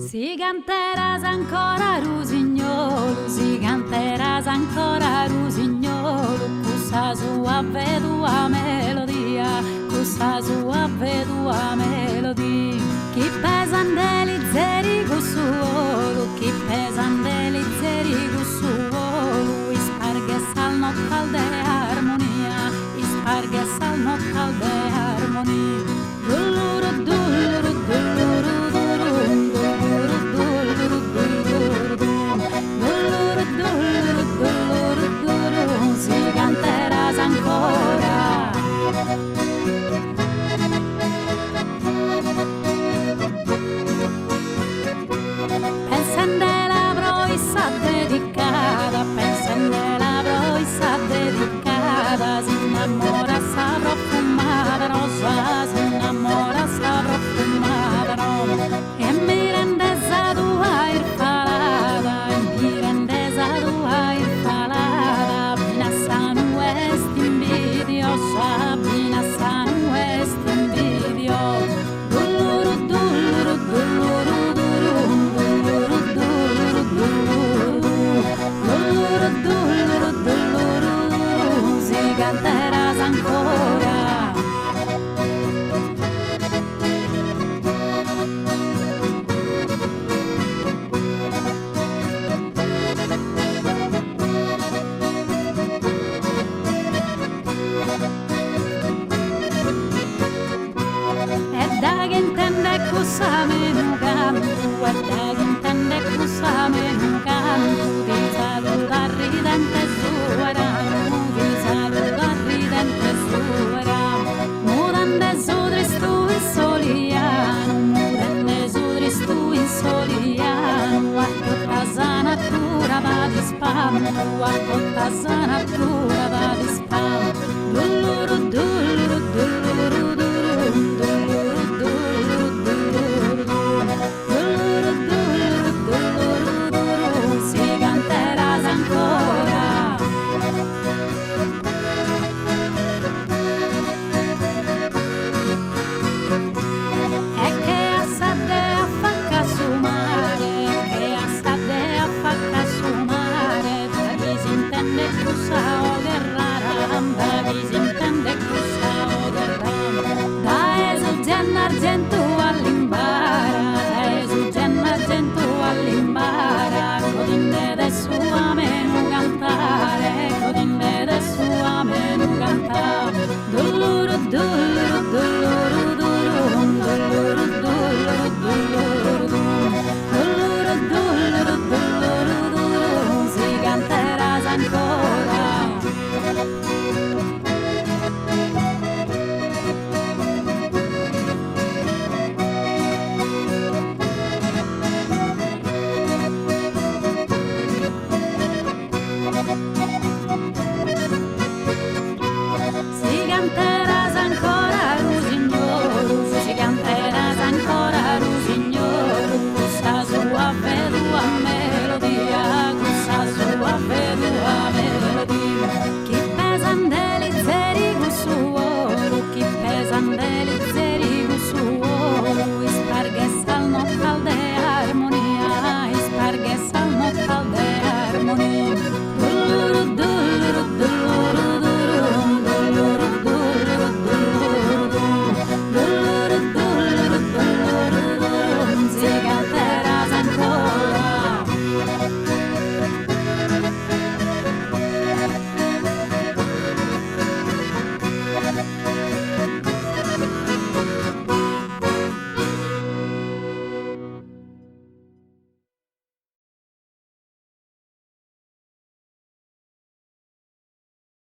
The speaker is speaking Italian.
Si canteras ancora Rusignolo, si canteras ancora Rusignolo, cussa sua vedua melodia, cussa sua vedua melodia. Chi pesan delizzeri cussuolo, chi pesan delizzeri cussuolo, isparges al nottal de armonia, isparges al nottal de armonia. Dulluru, dulluru, dulluru, si canteras ancora. Pensando la broissa dedicata, pensando la broissa dedicata, si innamora sa profumata rosa, si innamora sa profumata rosa, e mi rende sa tua il falata, e mi rende sa tua il falata, bina sanu est invidiosa, bina sanu est invidiosa. Dulluru, dulluru, dulluru, dulluru, dulluru, dulluru, dulluru, dulluru, si canteras ancora. E da che intende cosa me nu canto, e da che intende cosa me